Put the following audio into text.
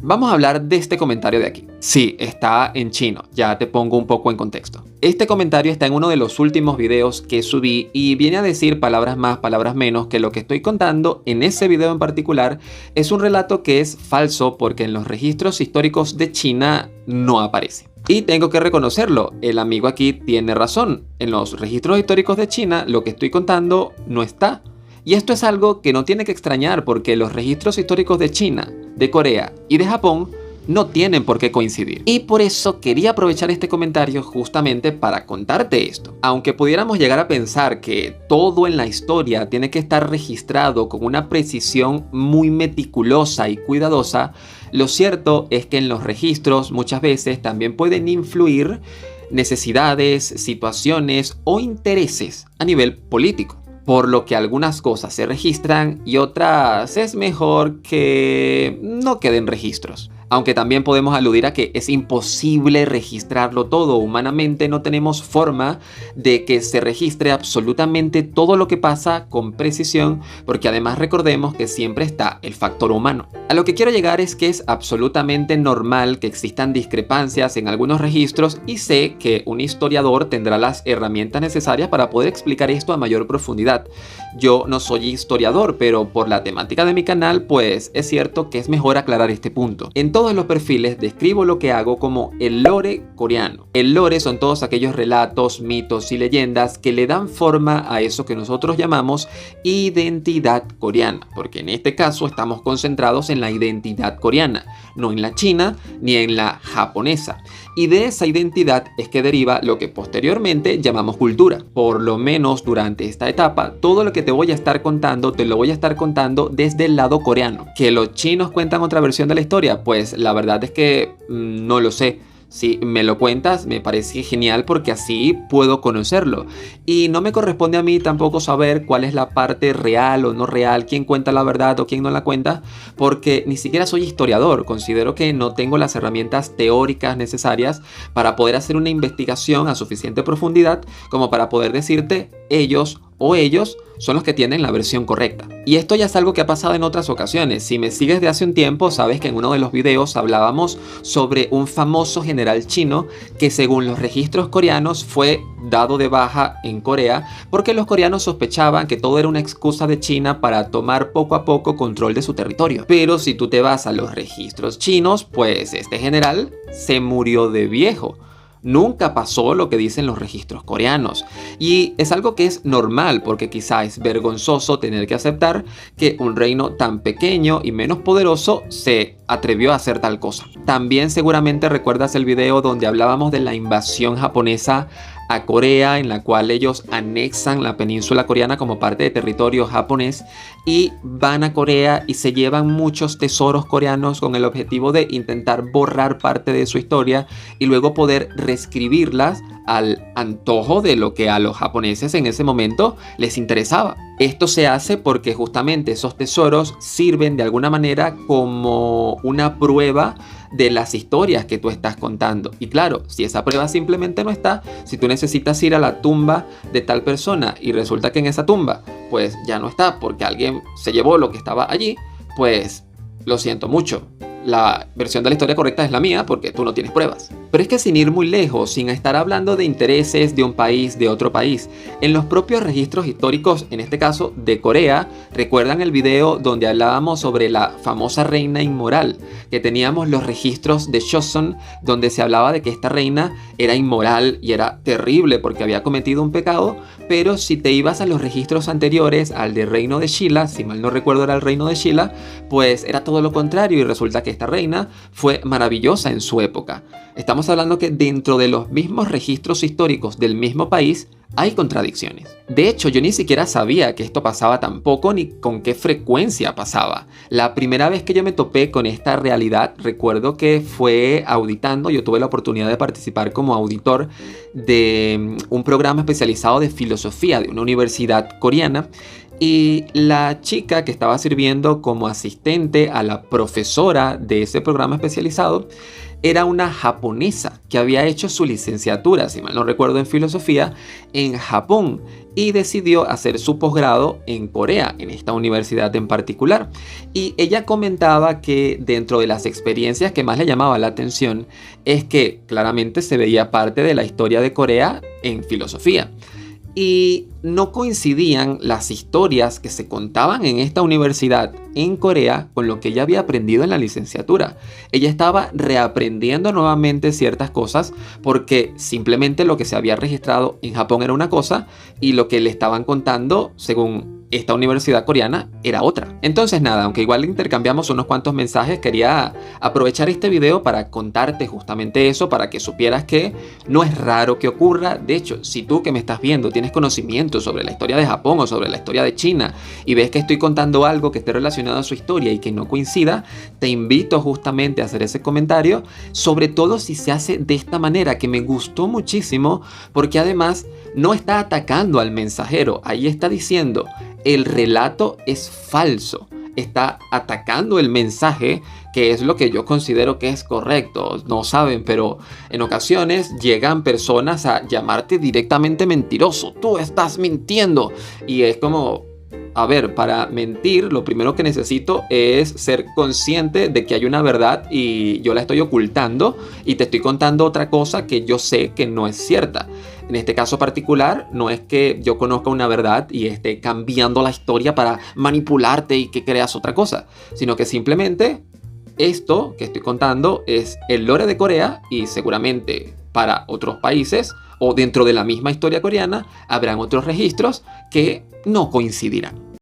Vamos a hablar de este comentario de aquí. Sí, está en chino, ya te pongo un poco en contexto. Este comentario está en uno de los últimos videos que subí y viene a decir palabras más, palabras menos, que lo que estoy contando en ese video en particular es un relato que es falso porque en los registros históricos de China no aparece. Y tengo que reconocerlo, el amigo aquí tiene razón. En los registros históricos de China lo que estoy contando no está. Y esto es algo que no tiene que extrañar porque los registros históricos de China, de Corea y de Japón no tienen por qué coincidir. Y por eso quería aprovechar este comentario justamente para contarte esto. Aunque pudiéramos llegar a pensar que todo en la historia tiene que estar registrado con una precisión muy meticulosa y cuidadosa, lo cierto es que en los registros muchas veces también pueden influir necesidades, situaciones o intereses a nivel político. Por lo que algunas cosas se registran y otras es mejor que no queden registros. Aunque también podemos aludir a que es imposible registrarlo todo. Humanamente no tenemos forma de que se registre absolutamente todo lo que pasa con precisión, porque además recordemos que siempre está el factor humano. A lo que quiero llegar es que es absolutamente normal que existan discrepancias en algunos registros y sé que un historiador tendrá las herramientas necesarias para poder explicar esto a mayor profundidad. Yo no soy historiador, pero por la temática de mi canal, pues es cierto que es mejor aclarar este punto. En todos los perfiles describo lo que hago como el lore coreano. El lore son todos aquellos relatos, mitos y leyendas que le dan forma a eso que nosotros llamamos identidad coreana, porque en este caso estamos concentrados en la identidad coreana, no en la china ni en la japonesa. Y de esa identidad es que deriva lo que posteriormente llamamos cultura. Por lo menos durante esta etapa, todo lo que te voy a estar contando, te lo voy a estar contando desde el lado coreano. ¿Que los chinos cuentan otra versión de la historia? Pues la verdad es que no lo sé. Si me lo cuentas, me parece genial porque así puedo conocerlo. Y no me corresponde a mí tampoco saber cuál es la parte real o no real, quién cuenta la verdad o quién no la cuenta, porque ni siquiera soy historiador. Considero que no tengo las herramientas teóricas necesarias para poder hacer una investigación a suficiente profundidad como para poder decirte ellos son los que tienen la versión correcta. Y esto ya es algo que ha pasado en otras ocasiones. Si me sigues de hace un tiempo, sabes que en uno de los videos hablábamos sobre un famoso general chino que según los registros coreanos fue dado de baja en Corea porque los coreanos sospechaban que todo era una excusa de China para tomar poco a poco control de su territorio. Pero si tú te vas a los registros chinos, pues este general se murió de viejo. Nunca pasó lo que dicen los registros coreanos. Y es algo que es normal porque quizá es vergonzoso tener que aceptar que un reino tan pequeño y menos poderoso se atrevió a hacer tal cosa. También seguramente recuerdas el video donde hablábamos de la invasión japonesa a Corea, en la cual ellos anexan la península coreana como parte de territorio japonés y van a Corea y se llevan muchos tesoros coreanos con el objetivo de intentar borrar parte de su historia y luego poder reescribirlas al antojo de lo que a los japoneses en ese momento les interesaba. Esto se hace porque justamente esos tesoros sirven de alguna manera como una prueba de las historias que tú estás contando. Y claro, si esa prueba simplemente no está, si tú necesitas ir a la tumba de tal persona y resulta que en esa tumba pues ya no está porque alguien se llevó lo que estaba allí, pues lo siento mucho. La versión de la historia correcta es la mía porque tú no tienes pruebas. Pero es que sin ir muy lejos, sin estar hablando de intereses de un país, de otro país, en los propios registros históricos, en este caso de Corea, ¿recuerdan el video donde hablábamos sobre la famosa reina inmoral? Que teníamos los registros de Joseon, donde se hablaba de que esta reina era inmoral y era terrible porque había cometido un pecado, pero si te ibas a los registros anteriores, al del reino de Shilla, si mal no recuerdo era el reino de Shilla, pues era todo lo contrario y resulta que esta reina fue maravillosa en su época. Estamos hablando que dentro de los mismos registros históricos del mismo país hay contradicciones. De hecho, yo ni siquiera sabía que esto pasaba tampoco ni con qué frecuencia pasaba. La primera vez que yo me topé con esta realidad, recuerdo que fue auditando. Yo tuve la oportunidad de participar como auditor de un programa especializado de filosofía de una universidad coreana. Y la chica que estaba sirviendo como asistente a la profesora de ese programa especializado era una japonesa que había hecho su licenciatura, si mal no recuerdo, en filosofía en Japón y decidió hacer su posgrado en Corea, en esta universidad en particular. Y ella comentaba que dentro de las experiencias que más le llamaba la atención es que claramente se veía parte de la historia de Corea en filosofía. Y no coincidían las historias que se contaban en esta universidad en Corea con lo que ella había aprendido en la licenciatura. Ella estaba reaprendiendo nuevamente ciertas cosas porque simplemente lo que se había registrado en Japón era una cosa y lo que le estaban contando, según esta universidad coreana, era otra. Entonces nada, aunque igual intercambiamos unos cuantos mensajes, quería aprovechar este video para contarte justamente eso, para que supieras que no es raro que ocurra. De hecho, si tú que me estás viendo tienes conocimiento sobre la historia de Japón o sobre la historia de China y ves que estoy contando algo que esté relacionado a su historia y que no coincida, te invito justamente a hacer ese comentario, sobre todo si se hace de esta manera, que me gustó muchísimo porque además no está atacando al mensajero, ahí está diciendo el relato es falso. Está atacando el mensaje, que es lo que yo considero que es correcto. No saben, pero en ocasiones llegan personas a llamarte directamente mentiroso. Tú estás mintiendo. Y es como, a ver, para mentir, lo primero que necesito es ser consciente de que hay una verdad y yo la estoy ocultando y te estoy contando otra cosa que yo sé que no es cierta. En este caso particular, no es que yo conozca una verdad y esté cambiando la historia para manipularte y que creas otra cosa, sino que simplemente esto que estoy contando es el lore de Corea y seguramente para otros países o dentro de la misma historia coreana habrán otros registros que no coincidirán.